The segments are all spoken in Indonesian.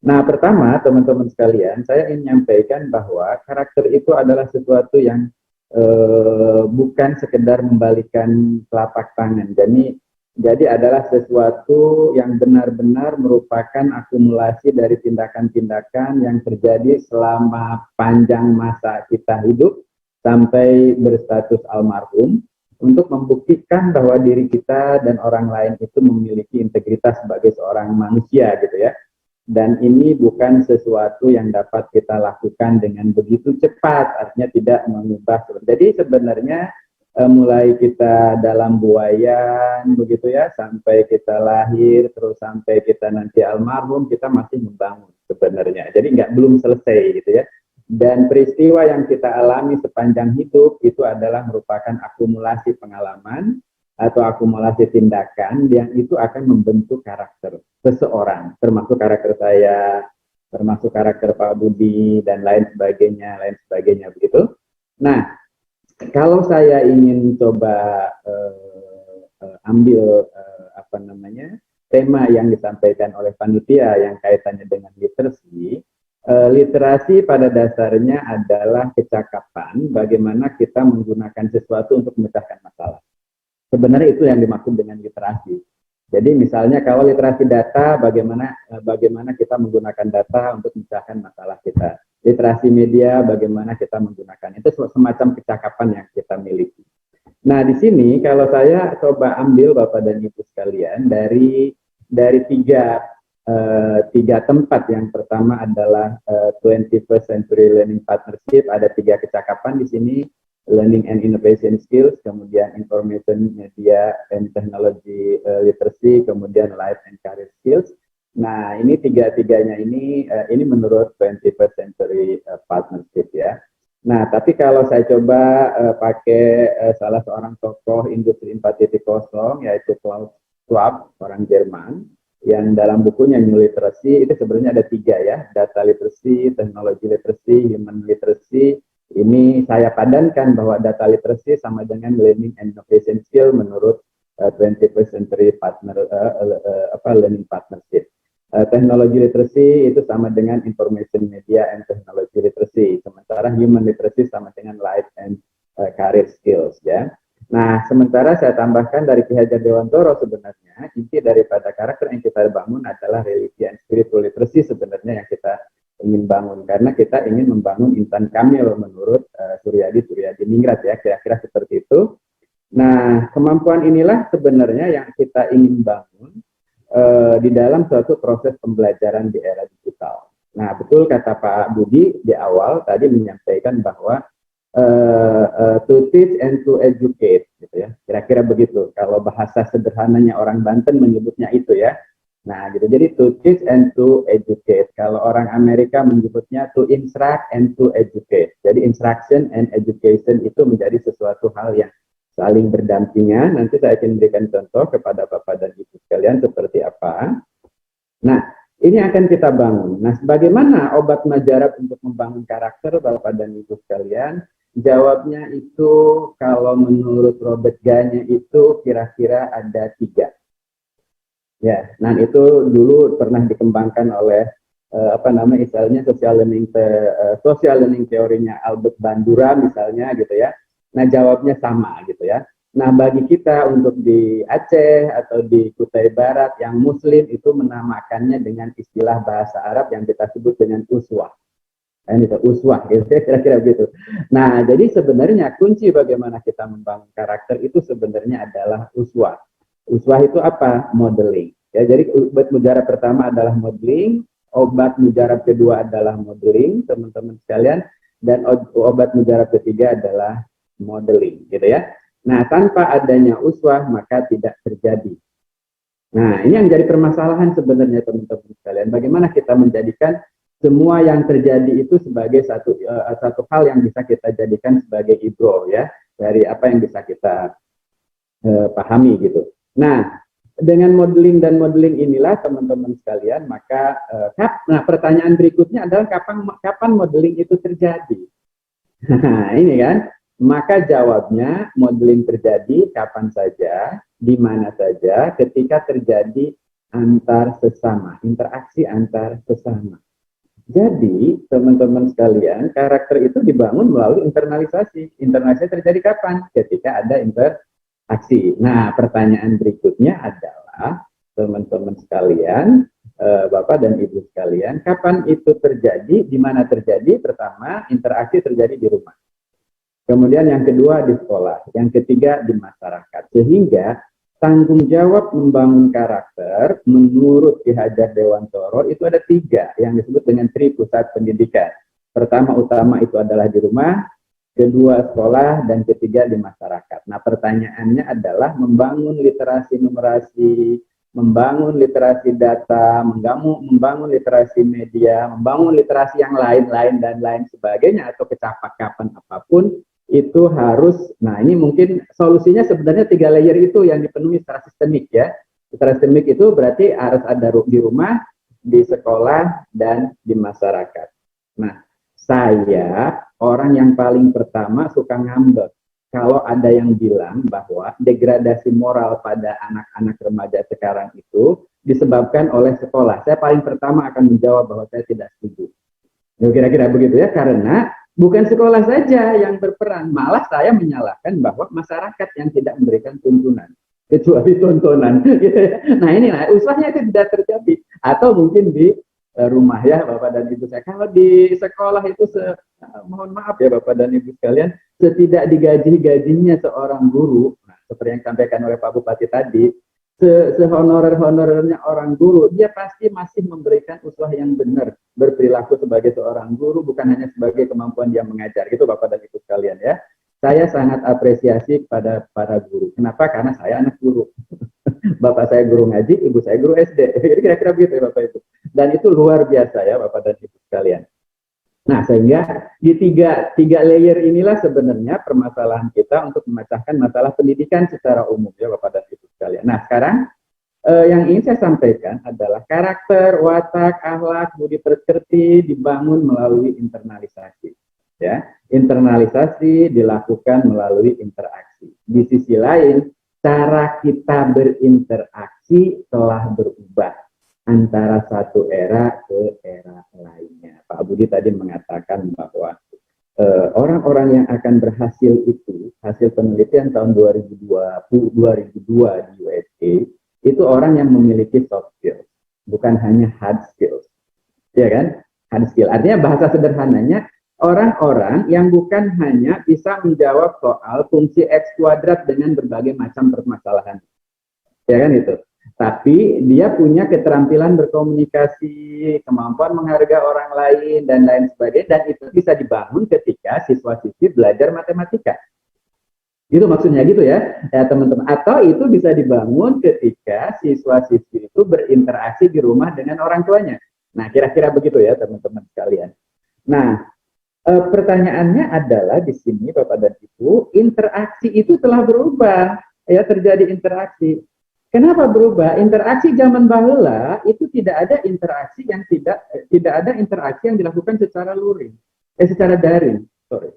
Nah, pertama, teman-teman sekalian, saya ingin menyampaikan bahwa karakter itu adalah sesuatu yang bukan sekedar membalikan telapak tangan. Jadi adalah sesuatu yang benar-benar merupakan akumulasi dari tindakan-tindakan yang terjadi selama panjang masa kita hidup sampai berstatus almarhum untuk membuktikan bahwa diri kita dan orang lain itu memiliki integritas sebagai seorang manusia gitu ya. Dan ini bukan sesuatu yang dapat kita lakukan dengan begitu cepat, artinya tidak mengubah. Jadi sebenarnya mulai kita dalam buayan begitu ya, sampai kita lahir, terus sampai kita nanti almarhum, kita masih membangun sebenarnya. Jadi belum selesai gitu ya. Dan peristiwa yang kita alami sepanjang hidup itu adalah merupakan akumulasi pengalaman atau akumulasi tindakan yang itu akan membentuk karakter seseorang, termasuk karakter saya, termasuk karakter Pak Budi, dan lain sebagainya begitu. Nah, kalau saya ingin coba ambil apa namanya tema yang disampaikan oleh panitia yang kaitannya dengan literasi, literasi pada dasarnya adalah kecakapan bagaimana kita menggunakan sesuatu untuk memecahkan masalah. Sebenarnya itu yang dimaksud dengan literasi. Jadi misalnya kalau literasi data, bagaimana kita menggunakan data untuk memecahkan masalah kita. Literasi media, bagaimana kita menggunakan. Itu semacam kecakapan yang kita miliki. Nah, di sini kalau saya coba ambil Bapak dan Ibu sekalian dari tiga tempat. Yang pertama adalah 21st Century Learning Partnership. Ada 3 kecakapan di sini. Learning and Innovation Skills, kemudian Information Media and Technology Literacy, kemudian Life and Career Skills. Nah, ini tiga-tiganya ini menurut 21st Century Partnership ya. Nah, tapi kalau saya coba pakai salah seorang tokoh industri 4.0, yaitu Klaus Schwab, orang Jerman, yang dalam bukunya New Literacy, itu sebenarnya ada 3 ya, Data Literacy, Technology Literacy, Human Literacy. Ini saya padankan bahwa data literacy sama dengan learning and innovation skill menurut 21st Century Learning Partnership. Technology literacy itu sama dengan information media and technology literacy. Sementara human literacy sama dengan life and career skills ya. Nah, sementara saya tambahkan dari Ki Hajar Dewantoro, sebenarnya inti daripada karakter yang kita bangun adalah religion and spiritual literacy sebenarnya yang kita ingin bangun, karena kita ingin membangun insan kamil menurut Suryadi Ningrat ya, kira-kira seperti itu. Nah, kemampuan inilah sebenarnya yang kita ingin bangun di dalam suatu proses pembelajaran di era digital. Nah, betul kata Pak Budi di awal tadi menyampaikan bahwa to teach and to educate gitu ya, kira-kira begitu kalau bahasa sederhananya orang Banten menyebutnya itu ya. Nah, gitu. Jadi to teach and to educate. Kalau orang Amerika menyebutnya to instruct and to educate. Jadi instruction and education itu menjadi sesuatu hal yang saling berdampingan. Nanti saya akan berikan contoh kepada Bapak dan Ibu sekalian seperti apa. Nah, ini akan kita bangun. Nah, bagaimana obat mujarab untuk membangun karakter Bapak dan Ibu sekalian? Jawabnya itu kalau menurut Robert Gagne itu kira-kira ada 3. Ya, nah itu dulu pernah dikembangkan oleh istilahnya social learning teorinya Albert Bandura misalnya gitu ya. Nah, jawabnya sama gitu ya. Nah, bagi kita untuk di Aceh atau di Kutai Barat yang Muslim itu menamakannya dengan istilah bahasa Arab yang kita sebut dengan uswah. Ini uswah, gitu, kira-kira begitu. Nah, jadi sebenarnya kunci bagaimana kita membangun karakter itu sebenarnya adalah uswah. Uswah itu apa? Modeling. Ya, jadi obat mujarab pertama adalah modeling, obat mujarab kedua adalah modeling, teman-teman sekalian, dan obat mujarab ketiga adalah modeling, gitu ya. Nah, tanpa adanya uswah maka tidak terjadi. Nah, ini yang jadi permasalahan sebenarnya teman-teman sekalian. Bagaimana kita menjadikan semua yang terjadi itu sebagai satu hal yang bisa kita jadikan sebagai ibro ya, dari apa yang bisa kita pahami gitu. Nah, dengan modeling dan modeling inilah teman-teman sekalian, maka pertanyaan berikutnya adalah kapan modeling itu terjadi? Nah, ini kan, maka jawabnya modeling terjadi kapan saja, di mana saja, ketika terjadi antar sesama, interaksi antar sesama. Jadi, teman-teman sekalian, karakter itu dibangun melalui internalisasi. Internalisasi terjadi kapan? Ketika ada interaksi. Nah, pertanyaan berikutnya adalah, teman-teman sekalian, Bapak dan Ibu sekalian, kapan itu terjadi? Di mana terjadi? Pertama, interaksi terjadi di rumah. Kemudian yang kedua di sekolah. Yang ketiga di masyarakat. Sehingga tanggung jawab membangun karakter menurut Ki Hajar Dewantoro itu ada 3 yang disebut dengan tri pusat pendidikan. Pertama utama itu adalah di rumah, kedua sekolah, dan ketiga di masyarakat. Nah, pertanyaannya adalah membangun literasi numerasi, membangun literasi data, membangun literasi media, membangun literasi yang lain-lain dan lain sebagainya atau kecakapan apapun itu harus, nah ini mungkin solusinya sebenarnya 3 layer itu yang dipenuhi secara sistemik ya. Secara sistemik itu berarti harus ada di rumah, di sekolah, dan di masyarakat. Nah, saya orang yang paling pertama suka ngambek kalau ada yang bilang bahwa degradasi moral pada anak-anak remaja sekarang itu disebabkan oleh sekolah. Saya paling pertama akan menjawab bahwa saya tidak setuju. Kira-kira begitu ya, karena bukan sekolah saja yang berperan, malah saya menyalahkan bahwa masyarakat yang tidak memberikan tuntunan, kecuali tontonan. Nah inilah usahanya itu tidak terjadi. Atau mungkin di rumah ya Bapak dan Ibu saya. Kalau di sekolah itu, mohon maaf ya Bapak dan Ibu sekalian, setidak digaji-gajinya seorang guru, nah, seperti yang disampaikan oleh Pak Bupati tadi, sehonorer-honorernya orang guru, dia pasti masih memberikan uswah yang benar, berperilaku sebagai seorang guru, bukan hanya sebagai kemampuan dia mengajar. Gitu Bapak dan Ibu sekalian ya. Saya sangat apresiasi kepada para guru. Kenapa? Karena saya anak guru. Bapak saya guru ngaji, ibu saya guru SD. Jadi kira-kira begitu ya Bapak Ibu. Dan itu luar biasa ya Bapak dan Ibu sekalian. Nah, sehingga di tiga layer inilah sebenarnya permasalahan kita untuk memecahkan masalah pendidikan secara umum ya Bapak dan Ibu sekalian. Nah, sekarang yang ingin saya sampaikan adalah karakter, watak, akhlak, budi pekerti dibangun melalui internalisasi. Ya, internalisasi dilakukan melalui interaksi. Di sisi lain, cara kita berinteraksi telah berubah antara satu era ke era lainnya. Pak Budi tadi mengatakan bahwa orang-orang yang akan berhasil itu, hasil penelitian tahun 2002 di USA, itu orang yang memiliki soft skills, bukan hanya hard skills. Ya kan? Hard skill. Artinya bahasa sederhananya, orang-orang yang bukan hanya bisa menjawab soal fungsi X kuadrat dengan berbagai macam permasalahan. Ya kan itu. Tapi dia punya keterampilan berkomunikasi, kemampuan menghargai orang lain, dan lain sebagainya. Dan itu bisa dibangun ketika siswa-siswi belajar matematika. Gitu maksudnya gitu ya, teman-teman. Atau itu bisa dibangun ketika siswa-siswi itu berinteraksi di rumah dengan orang tuanya. Nah, kira-kira begitu ya teman-teman sekalian. Nah, pertanyaannya adalah di sini Bapak dan Ibu, interaksi itu telah berubah, ya terjadi interaksi. Kenapa berubah? Interaksi zaman bahula itu tidak ada interaksi yang tidak ada interaksi yang dilakukan secara luring, secara daring, sorry.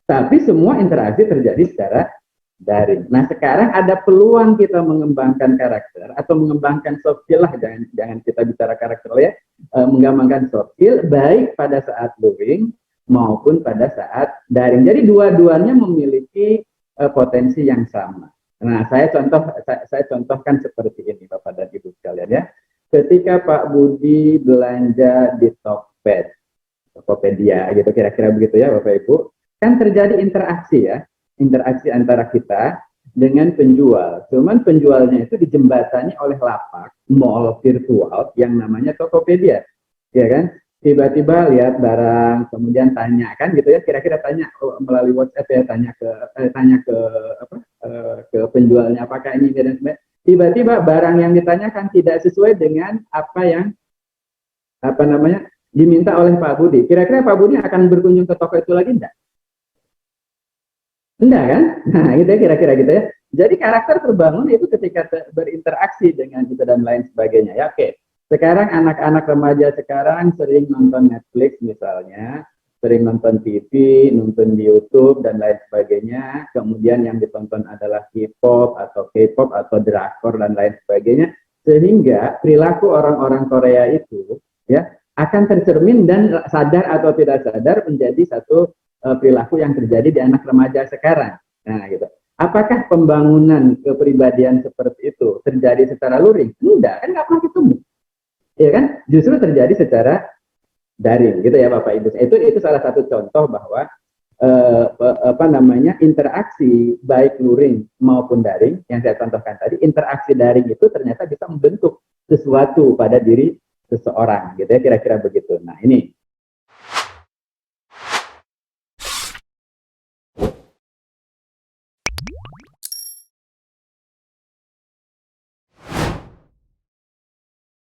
Tapi semua interaksi terjadi secara daring. Nah sekarang ada peluang kita mengembangkan karakter atau mengembangkan soft skill lah, jangan kita bicara karakter ya, mengembangkan soft skill baik pada saat luring maupun pada saat daring. Jadi dua-duanya memiliki potensi yang sama. Nah, saya contohkan seperti ini Bapak dan Ibu sekalian ya. Ketika Pak Budi belanja di Tokped, Tokopedia gitu kira-kira begitu ya Bapak Ibu, kan terjadi interaksi ya, interaksi antara kita dengan penjual. Cuman penjualnya itu dijembatani oleh lapak mall virtual yang namanya Tokopedia, ya kan? Tiba-tiba lihat barang, kemudian tanya kan gitu ya, kira-kira tanya melalui WhatsApp ya, tanya ke penjualnya apakah ini dan sebagainya. Tiba-tiba barang yang ditanyakan tidak sesuai dengan apa yang diminta oleh Pak Budi. Kira-kira Pak Budi akan berkunjung ke toko itu lagi enggak? Enggak kan? Nah, itu kira-kira gitu ya. Jadi karakter terbangun itu ketika berinteraksi dengan itu dan lain sebagainya ya. Oke. Sekarang anak-anak remaja sekarang sering nonton Netflix misalnya, sering nonton TV, nonton di YouTube dan lain sebagainya. Kemudian yang ditonton adalah K-pop atau K-pop atau drakor dan lain sebagainya. Sehingga perilaku orang-orang Korea itu ya akan tercermin dan sadar atau tidak sadar menjadi satu perilaku yang terjadi di anak remaja sekarang. Nah, gitu. Apakah pembangunan kepribadian seperti itu terjadi secara luring? Enggak, kan nggak pernah ketemu. Ya kan? Justru terjadi secara daring, gitu ya Bapak Ibu. Itu salah satu contoh bahwa interaksi baik luring maupun daring yang saya contohkan tadi, interaksi daring itu ternyata bisa membentuk sesuatu pada diri seseorang, gitu ya, kira-kira begitu. Nah, ini